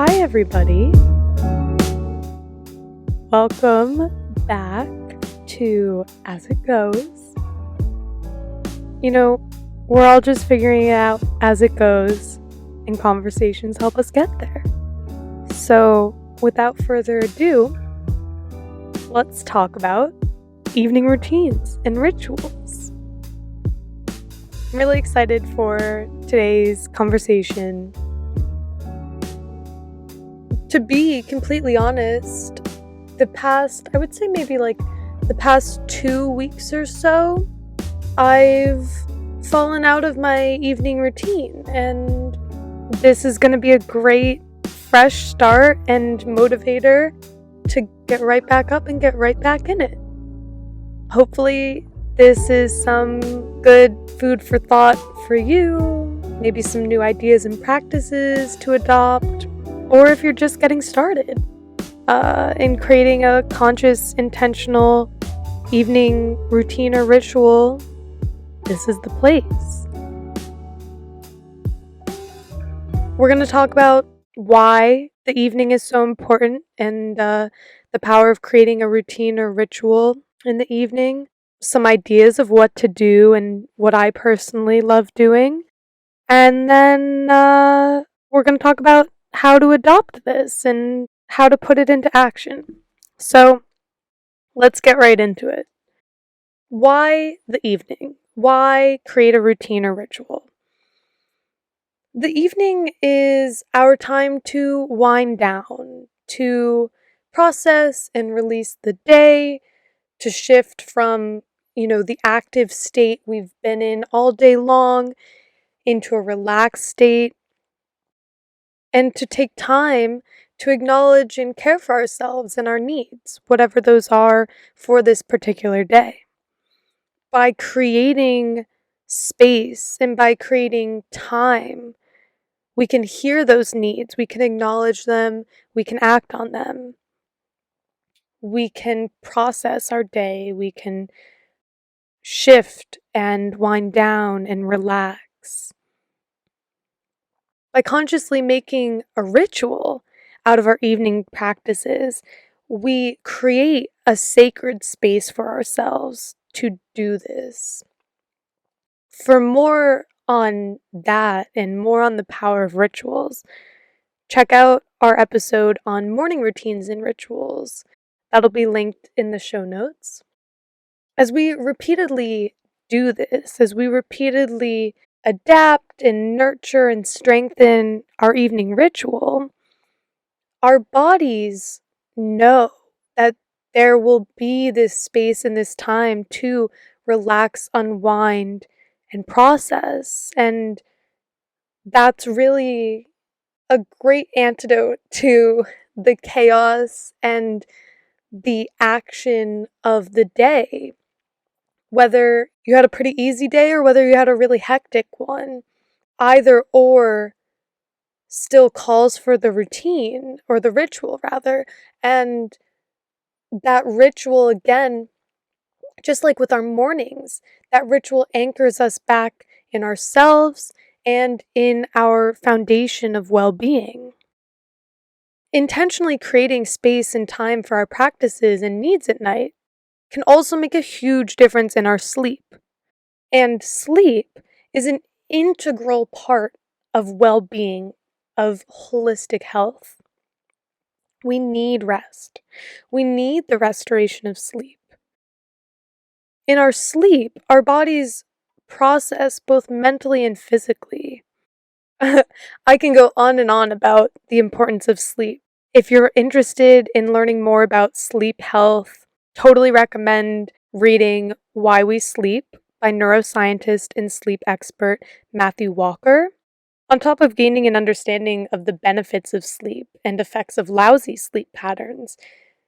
Hi, everybody. Welcome back to As It Goes. We're all just figuring it out as it goes, and conversations help us get there. So, without further ado, let's talk about evening routines and rituals. I'm really excited for today's conversation. To be completely honest, the past 2 weeks or so, I've fallen out of my evening routine, and this is going to be a great fresh start and motivator to get right back up and get right back in it. Hopefully, this is some good food for thought for you, maybe some new ideas and practices to adopt, or if you're just getting started in creating a conscious, intentional evening routine or ritual, this is the place. We're going to talk about why the evening is so important and the power of creating a routine or ritual in the evening, some ideas of what to do and what I personally love doing, and then we're going to talk about how to adopt this and how to put it into action. So let's get right into it. Why the evening? Why create a routine or ritual? The evening is our time to wind down, to process and release the day, to shift from, the active state we've been in all day long into a relaxed state, and to take time to acknowledge and care for ourselves and our needs, whatever those are for this particular day. By creating space and by creating time, we can hear those needs, we can acknowledge them, we can act on them. We can process our day, we can shift and wind down and relax. By consciously making a ritual out of our evening practices, we create a sacred space for ourselves to do this. For more on that and more on the power of rituals, check out our episode on morning routines and rituals. That'll be linked in the show notes. As we repeatedly do this, as we repeatedly adapt and nurture and strengthen our evening ritual, our bodies know that there will be this space and this time to relax, unwind, and process. And that's really a great antidote to the chaos and the action of the day. Whether you had a pretty easy day or whether you had a really hectic one, either or still calls for the routine, or the ritual rather, and that ritual, again, just like with our mornings, that ritual anchors us back in ourselves and in our foundation of well-being. Intentionally creating space and time for our practices and needs at night can also make a huge difference in our sleep. And sleep is an integral part of well-being, of holistic health. We need rest. We need the restoration of sleep. In our sleep, our bodies process both mentally and physically. I can go on and on about the importance of sleep. If you're interested in learning more about sleep health, totally recommend reading Why We Sleep by neuroscientist and sleep expert Matthew Walker. On top of gaining an understanding of the benefits of sleep and effects of lousy sleep patterns,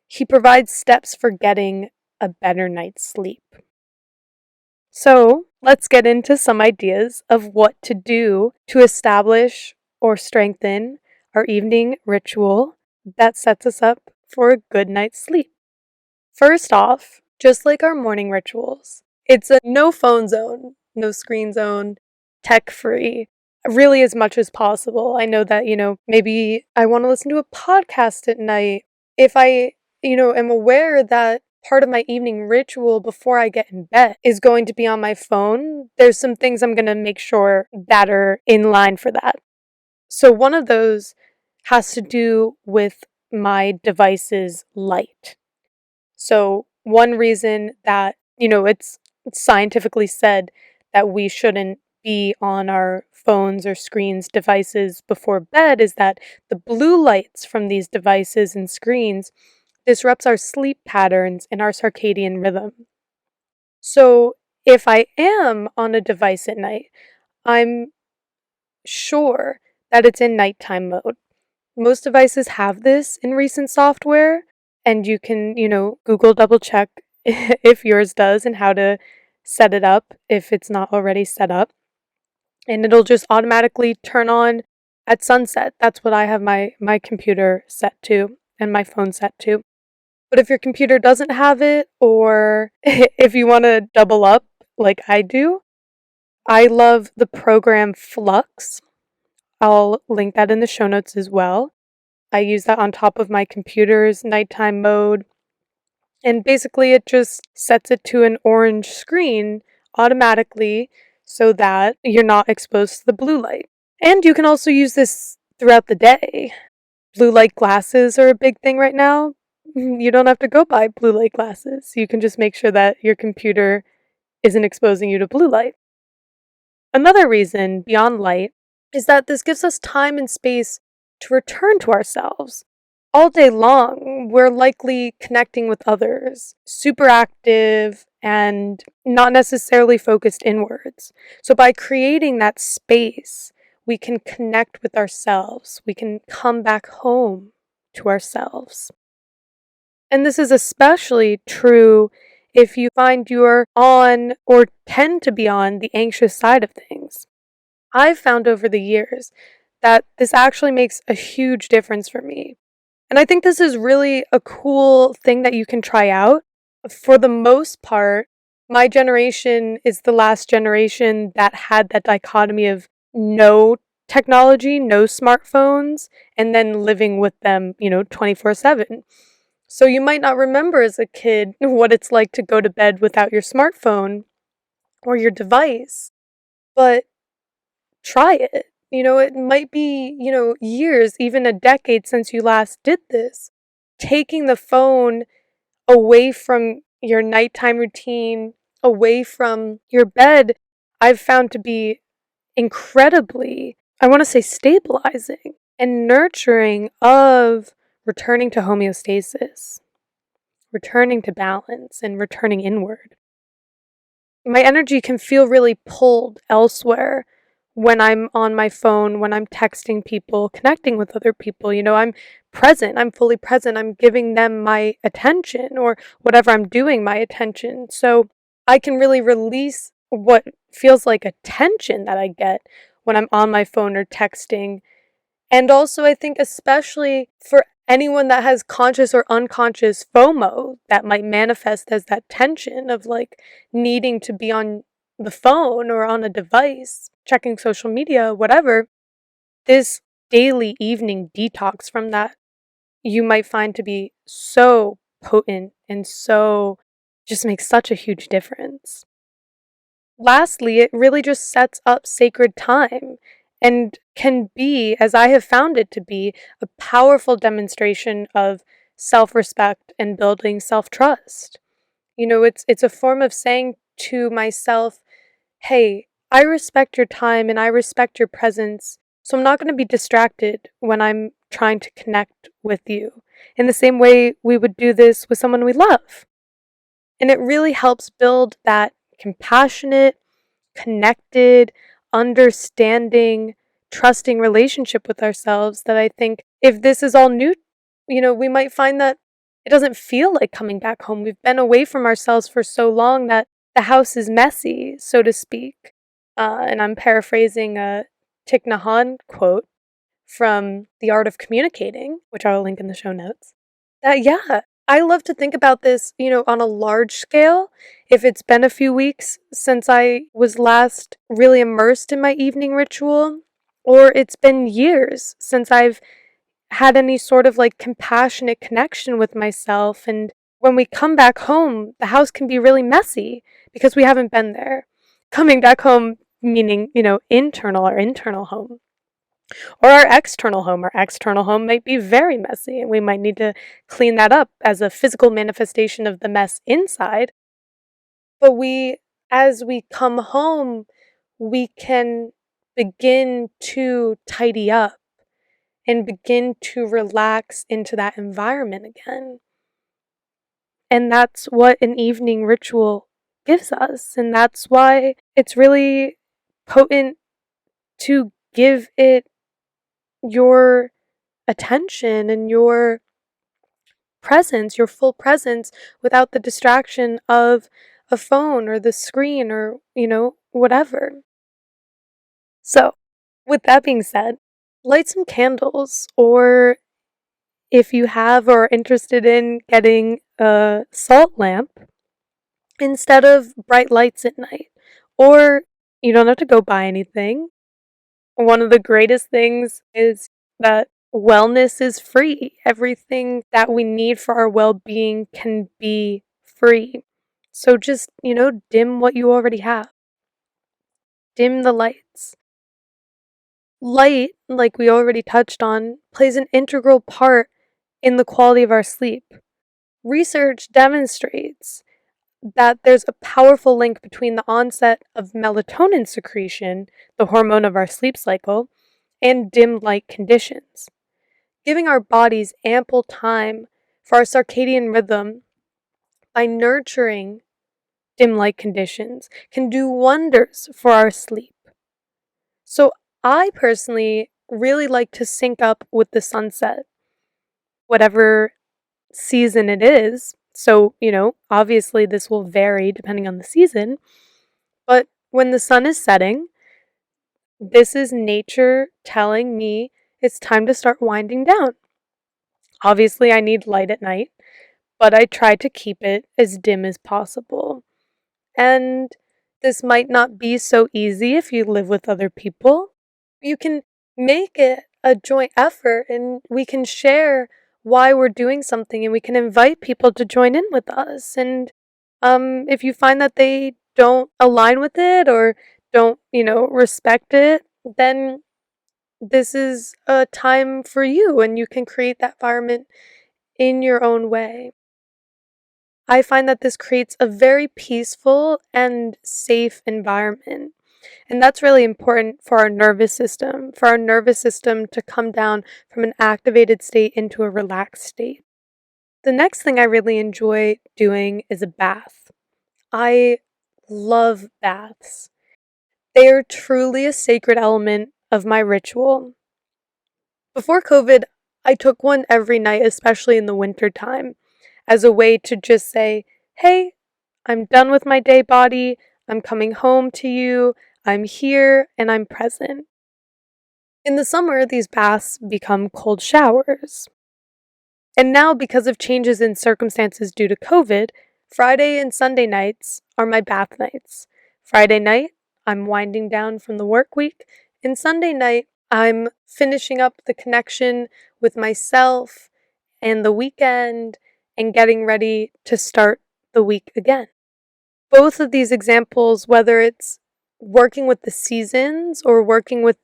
he provides steps for getting a better night's sleep. So, let's get into some ideas of what to do to establish or strengthen our evening ritual that sets us up for a good night's sleep. First off, just like our morning rituals, it's a no phone zone, no screen zone, tech-free, really as much as possible. I know that, maybe I want to listen to a podcast at night. If I, am aware that part of my evening ritual before I get in bed is going to be on my phone, there's some things I'm going to make sure that are in line for that. So one of those has to do with my device's light. So one reason that, it's scientifically said that we shouldn't be on our phones or screens, devices before bed is that the blue lights from these devices and screens disrupts our sleep patterns and our circadian rhythm. So if I am on a device at night, I'm sure that it's in nighttime mode. Most devices have this in recent software, and you can, Google double check if yours does and how to set it up if it's not already set up. And it'll just automatically turn on at sunset. That's what I have my computer set to and my phone set to. But if your computer doesn't have it, or if you want to double up like I do, I love the program Flux. I'll link that in the show notes as well. I use that on top of my computer's nighttime mode. And basically it just sets it to an orange screen automatically so that you're not exposed to the blue light. And you can also use this throughout the day. Blue light glasses are a big thing right now. You don't have to go buy blue light glasses. You can just make sure that your computer isn't exposing you to blue light. Another reason beyond light is that this gives us time and space to return to ourselves. All day long, we're likely connecting with others, super active and not necessarily focused inwards. So by creating that space, we can connect with ourselves. We can come back home to ourselves. And this is especially true if you find you're on or tend to be on the anxious side of things. I've found over the years that this actually makes a huge difference for me. And I think this is really a cool thing that you can try out. For the most part, my generation is the last generation that had that dichotomy of no technology, no smartphones, and then living with them, 24/7. So you might not remember as a kid what it's like to go to bed without your smartphone or your device, but try it. It might be, years, even a decade since you last did this. Taking the phone away from your nighttime routine, away from your bed, I've found to be incredibly, I want to say, stabilizing and nurturing of returning to homeostasis, returning to balance, and returning inward. My energy can feel really pulled elsewhere when I'm on my phone, when I'm texting people, connecting with other people. I'm present, I'm fully present, I'm giving them my attention, or whatever I'm doing, my attention. So I can really release what feels like a tension that I get when I'm on my phone or texting. And also, I think especially for anyone that has conscious or unconscious FOMO that might manifest as that tension of like needing to be on the phone or on a device, checking social media, whatever, this daily evening detox from that you might find to be so potent and so just makes such a huge difference. Lastly, it really just sets up sacred time and can be, as I have found it to be, a powerful demonstration of self-respect and building self-trust. It's a form of saying to myself, hey, I respect your time and I respect your presence, so I'm not going to be distracted when I'm trying to connect with you in the same way we would do this with someone we love. And it really helps build that compassionate, connected, understanding, trusting relationship with ourselves that I think if this is all new, we might find that it doesn't feel like coming back home. We've been away from ourselves for so long that the house is messy, so to speak. And I'm paraphrasing a Thich Nhat Hanh quote from The Art of Communicating, which I'll link in the show notes. Yeah, I love to think about this, on a large scale. If it's been a few weeks since I was last really immersed in my evening ritual, Or it's been years since I've had any sort of like compassionate connection with myself. And when we come back home, the house can be really messy because we haven't been there. Coming back home, meaning, our internal home, or our external home. Our external home might be very messy and we might need to clean that up as a physical manifestation of the mess inside. But as we come home, we can begin to tidy up and begin to relax into that environment again. And that's what an evening ritual gives us. And that's why it's really potent to give it your attention and your presence, your full presence, without the distraction of a phone or the screen or, whatever. So, with that being said, light some candles, or if you have or are interested in getting a salt lamp instead of bright lights at night. Or you don't have to go buy anything. One of the greatest things is that wellness is free. Everything that we need for our well-being can be free. So just, dim what you already have. Dim the lights. Light, like we already touched on, plays an integral part in the quality of our sleep. Research demonstrates that there's a powerful link between the onset of melatonin secretion, the hormone of our sleep cycle, and dim light conditions. Giving our bodies ample time for our circadian rhythm by nurturing dim light conditions can do wonders for our sleep. So I personally really like to sync up with the sunset, whatever season it is. So, obviously this will vary depending on the season, but when the sun is setting, this is nature telling me it's time to start winding down. Obviously, I need light at night, but I try to keep it as dim as possible. And this might not be so easy if you live with other people. You can make it a joint effort and we can share why we're doing something and we can invite people to join in with us. And if you find that they don't align with it or don't, respect it, then this is a time for you and you can create that environment in your own way. I find that this creates a very peaceful and safe environment. And that's really important for our nervous system, to come down from an activated state into a relaxed state. The next thing I really enjoy doing is a bath. I love baths. They are truly a sacred element of my ritual. Before COVID, I took one every night, especially in the winter time, as a way to just say, hey, I'm done with my day, body. I'm coming home to you. I'm here and I'm present. In the summer, these baths become cold showers. And now, because of changes in circumstances due to COVID, Friday and Sunday nights are my bath nights. Friday night, I'm winding down from the work week, and Sunday night, I'm finishing up the connection with myself and the weekend and getting ready to start the week again. Both of these examples, whether it's working with the seasons or working with,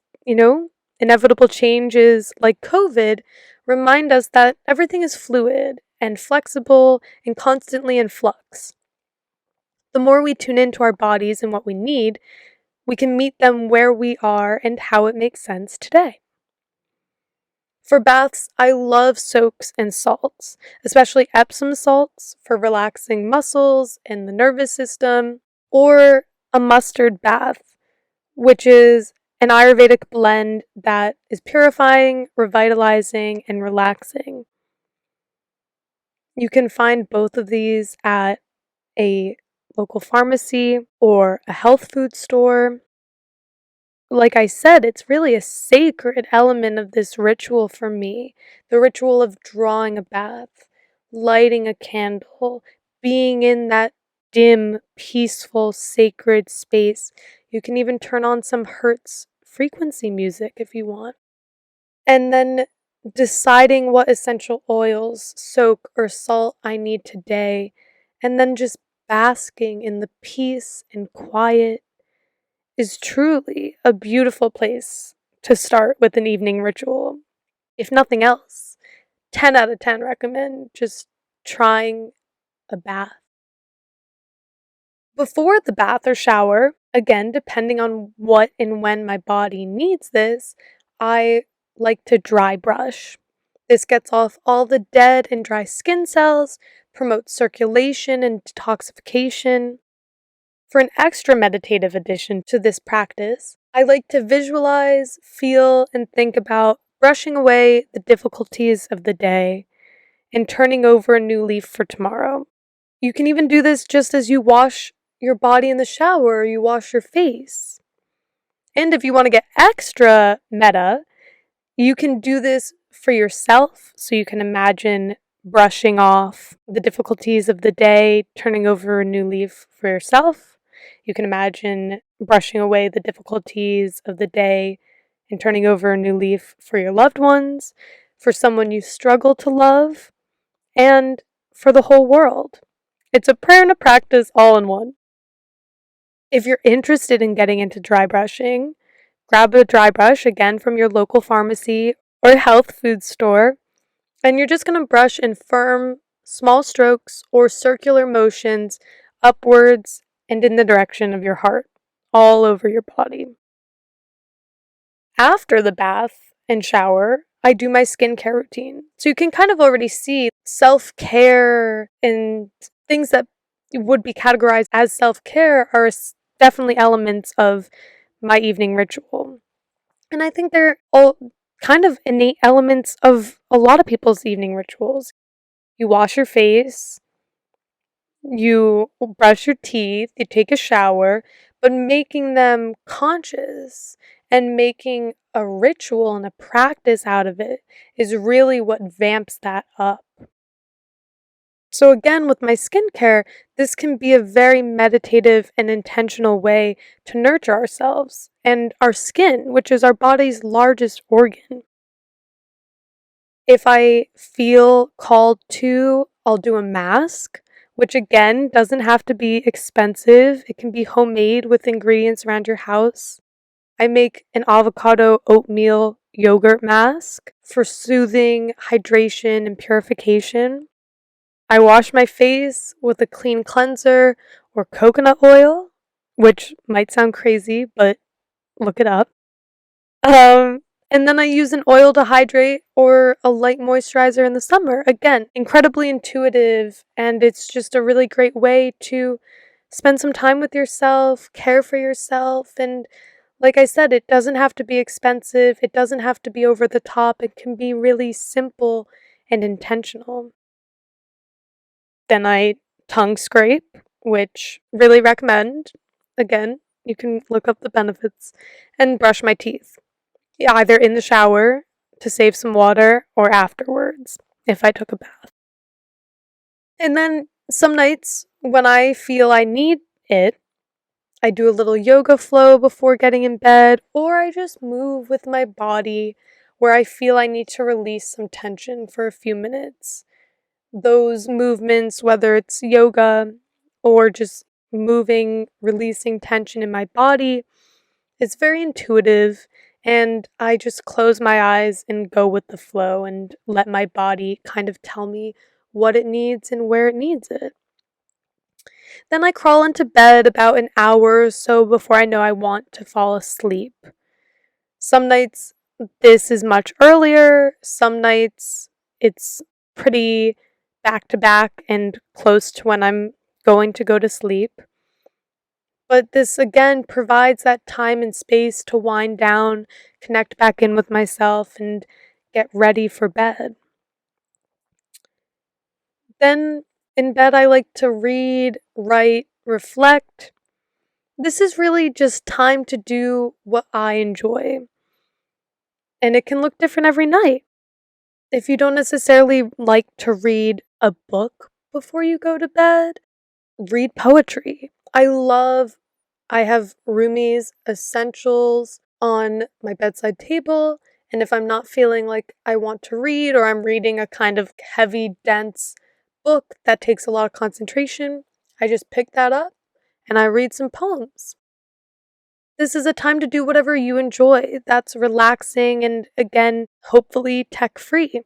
inevitable changes like COVID, remind us that everything is fluid and flexible and constantly in flux. The more we tune into our bodies and what we need, we can meet them where we are and how it makes sense today. For baths, I love soaks and salts, especially Epsom salts for relaxing muscles and the nervous system, or a mustard bath, which is an Ayurvedic blend that is purifying, revitalizing, and relaxing. You can find both of these at a local pharmacy or a health food store. Like I said, it's really a sacred element of this ritual for me. The ritual of drawing a bath, lighting a candle, being in that dim, peaceful, sacred space. You can even turn on some Hertz frequency music if you want. And then deciding what essential oils, soak, or salt I need today, and then just basking in the peace and quiet is truly a beautiful place to start with an evening ritual. If nothing else, 10 out of 10 recommend just trying a bath. Before the bath or shower, again, depending on what and when my body needs this, I like to dry brush. This gets off all the dead and dry skin cells, promotes circulation and detoxification. For an extra meditative addition to this practice, I like to visualize, feel, and think about brushing away the difficulties of the day and turning over a new leaf for tomorrow. You can even do this just as you wash your body in the shower or you wash your face. And if you want to get extra meta, you can do this for yourself. So you can imagine brushing off the difficulties of the day, turning over a new leaf for yourself. You can imagine brushing away the difficulties of the day and turning over a new leaf for your loved ones, for someone you struggle to love, and for the whole world. It's a prayer and a practice all in one. If you're interested in getting into dry brushing, grab a dry brush again from your local pharmacy or health food store, and you're just going to brush in firm, small strokes or circular motions upwards and in the direction of your heart, all over your body. After the bath and shower, I do my skincare routine. So you can kind of already see self-care and things that would be categorized as self-care are definitely elements of my evening ritual. And I think they're all kind of innate elements of a lot of people's evening rituals. You wash your face, you brush your teeth, you take a shower, but making them conscious and making a ritual and a practice out of it is really what vamps that up. So again, with my skincare, this can be a very meditative and intentional way to nurture ourselves and our skin, which is our body's largest organ. If I feel called to, I'll do a mask, which again doesn't have to be expensive. It can be homemade with ingredients around your house. I make an avocado oatmeal yogurt mask for soothing, hydration, and purification. I wash my face with a clean cleanser or coconut oil, which might sound crazy, but look it up. And then I use an oil to hydrate or a light moisturizer in the summer. Again, incredibly intuitive, and it's just a really great way to spend some time with yourself, care for yourself, and like I said, it doesn't have to be expensive, it doesn't have to be over the top, it can be really simple and intentional. Then I tongue scrape, which really recommend. Again, you can look up the benefits, and brush my teeth. Either in the shower to save some water or afterwards if I took a bath. And then some nights when I feel I need it, I do a little yoga flow before getting in bed, or I just move with my body where I feel I need to release some tension for a few minutes. Those movements, whether it's yoga or just moving, releasing tension in my body, it's very intuitive, and I just close my eyes and go with the flow and let my body kind of tell me what it needs and where it needs it. Then I crawl into bed about an hour or so before I know I want to fall asleep. Some nights this is much earlier, some nights it's pretty back to back and close to when I'm going to go to sleep. But this again provides that time and space to wind down, connect back in with myself, and get ready for bed. Then in bed, I like to read, write, reflect. This is really just time to do what I enjoy. And it can look different every night. If you don't necessarily like to read a book before you go to bed, read poetry. I have Rumi's Essentials on my bedside table, and if I'm not feeling like I want to read or I'm reading a kind of heavy, dense book that takes a lot of concentration, I just pick that up and I read some poems. This is a time to do whatever you enjoy that's relaxing and, again, hopefully tech free.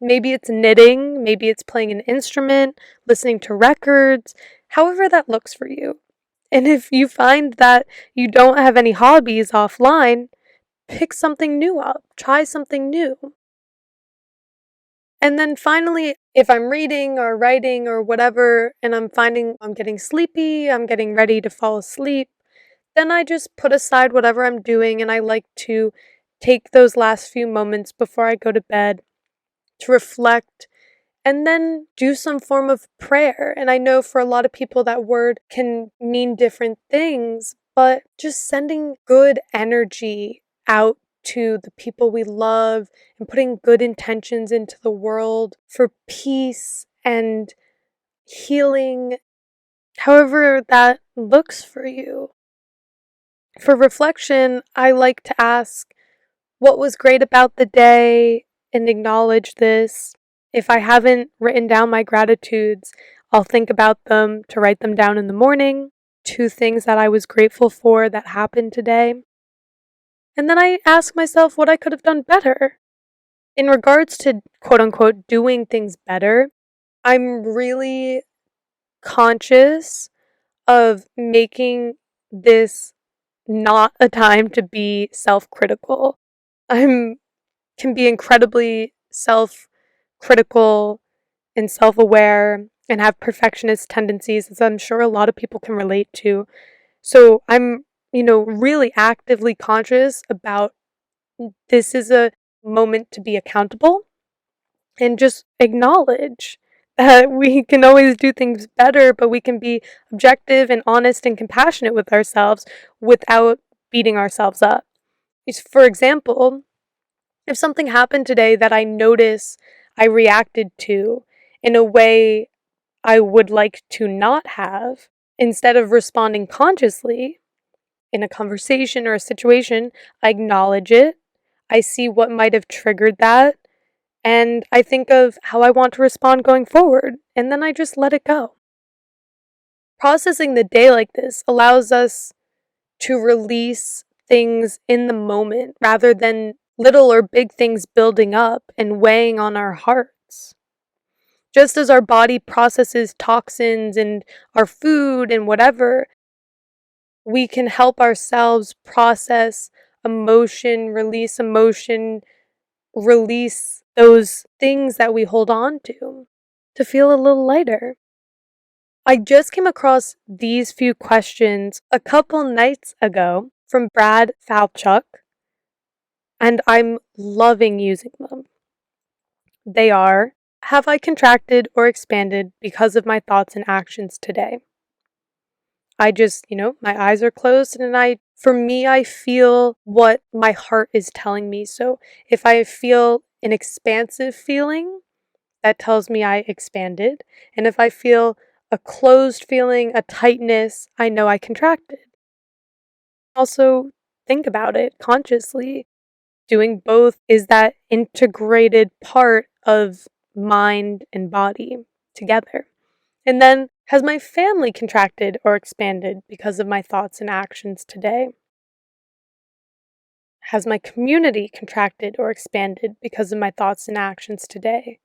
Maybe it's knitting, maybe it's playing an instrument, listening to records, however that looks for you. And if you find that you don't have any hobbies offline, pick something new up, try something new. And then finally, if I'm reading or writing or whatever, and I'm finding I'm getting sleepy, I'm getting ready to fall asleep, then I just put aside whatever I'm doing and I like to take those last few moments before I go to bed to reflect and then do some form of prayer. And I know for a lot of people that word can mean different things, but just sending good energy out to the people we love and putting good intentions into the world for peace and healing, however that looks for you. For reflection, I like to ask what was great about the day and acknowledge this. If I haven't written down my gratitudes, I'll think about them to write them down in the morning. 2 things that I was grateful for that happened today. And then I ask myself what I could have done better. In regards to quote unquote doing things better, I'm really conscious of making this not a time to be self-critical. I can be incredibly self-critical and self-aware and have perfectionist tendencies, as I'm sure a lot of people can relate to. So I'm, really actively conscious about this is a moment to be accountable and just acknowledge that we can always do things better, but we can be objective and honest and compassionate with ourselves without beating ourselves up. For example, if something happened today that I notice I reacted to in a way I would like to not have, instead of responding consciously in a conversation or a situation, I acknowledge it, I see what might have triggered that, and I think of how I want to respond going forward, and then I just let it go. Processing the day like this allows us to release things in the moment rather than little or big things building up and weighing on our hearts. Just as our body processes toxins and our food and whatever, we can help ourselves process emotion, release those things that we hold on to feel a little lighter. I just came across these few questions a couple nights ago from Brad Falchuk, and I'm loving using them. They are, have I contracted or expanded because of my thoughts and actions today? I just, my eyes are closed and for me, I feel what my heart is telling me. So if I feel an expansive feeling, that tells me I expanded. And if I feel a closed feeling, a tightness, I know I contracted. Also, think about it consciously. Doing both is that integrated part of mind and body together. And then, has my family contracted or expanded because of my thoughts and actions today? Has my community contracted or expanded because of my thoughts and actions today?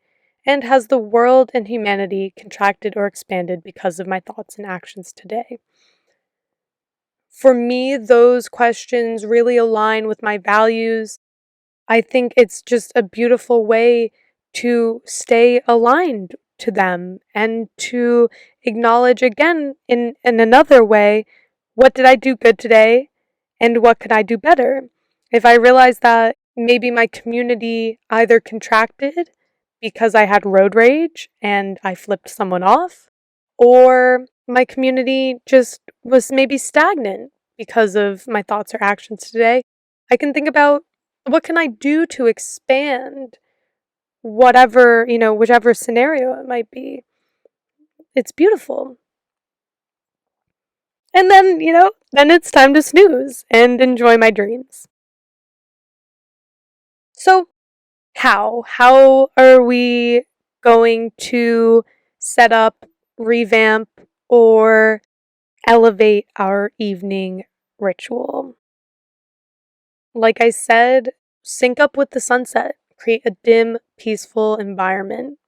And has the world and humanity contracted or expanded because of my thoughts and actions today? For me, those questions really align with my values. I think it's just a beautiful way to stay aligned to them and to acknowledge again in another way, what did I do good today and what could I do better? If I realize that maybe my community either contracted because I had road rage and I flipped someone off, or my community just was maybe stagnant because of my thoughts or actions today, I can think about what can I do to expand whatever, whichever scenario it might be. It's beautiful. And then, then it's time to snooze and enjoy my dreams. So, how are we going to set up, revamp, or elevate our evening ritual? Like I said, sync up with the sunset, create a dim, peaceful environment.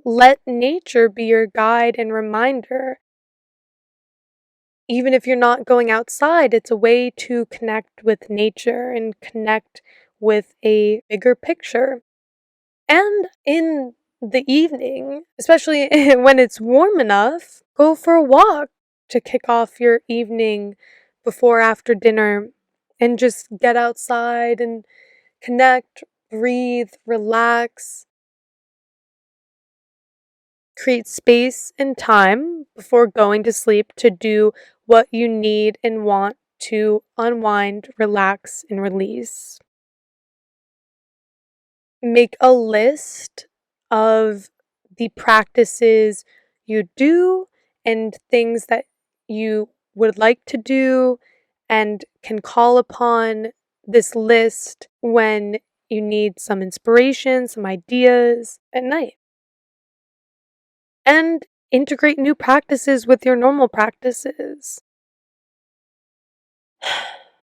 Let nature be your guide and reminder. Even if you're not going outside, it's a way to connect with nature and connect with a bigger picture. And in the evening, especially when it's warm enough, go for a walk to kick off your evening before after dinner and just get outside and connect, breathe, relax, create space and time before going to sleep to do what you need and want to unwind, relax, and release. Make a list of the practices you do and things that you would like to do and can call upon this list when you need some inspiration, some ideas at night. And integrate new practices with your normal practices.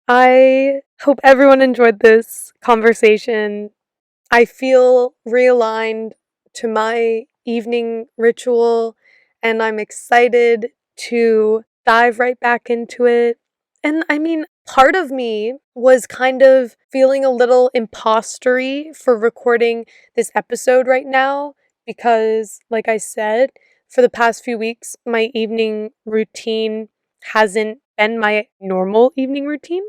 I hope everyone enjoyed this conversation. I feel realigned to my evening ritual, and I'm excited to dive right back into it. And I mean, part of me was kind of feeling a little impostery for recording this episode right now because, like I said, for the past few weeks, my evening routine hasn't been my normal evening routine.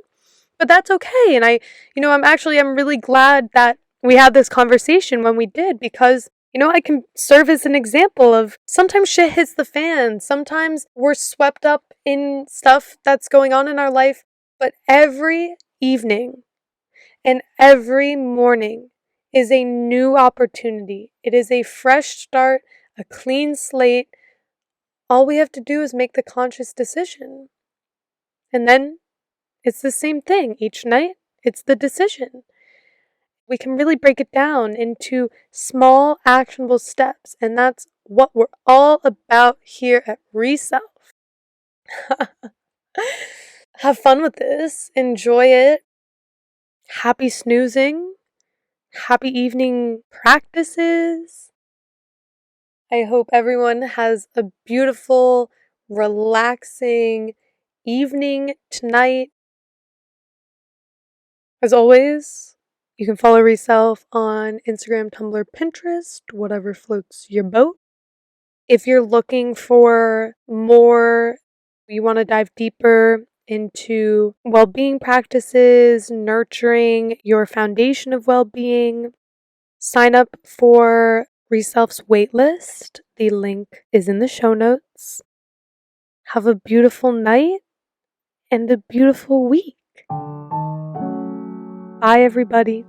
But that's okay. And I'm really glad that we had this conversation when we did because, I can serve as an example of sometimes shit hits the fan. Sometimes we're swept up in stuff that's going on in our life. But every evening and every morning is a new opportunity. It is a fresh start, a clean slate. All we have to do is make the conscious decision. And then it's the same thing each night. It's the decision. We can really break it down into small, actionable steps, and that's what we're all about here at Reself. Have fun with this. Enjoy it. Happy snoozing. Happy evening practices. I hope everyone has a beautiful, relaxing evening tonight. As always, you can follow Reself on Instagram, Tumblr, Pinterest, whatever floats your boat. If you're looking for more, you want to dive deeper into well-being practices, nurturing your foundation of well-being, sign up for Reself's waitlist. The link is in the show notes. Have a beautiful night and a beautiful week. Bye, everybody.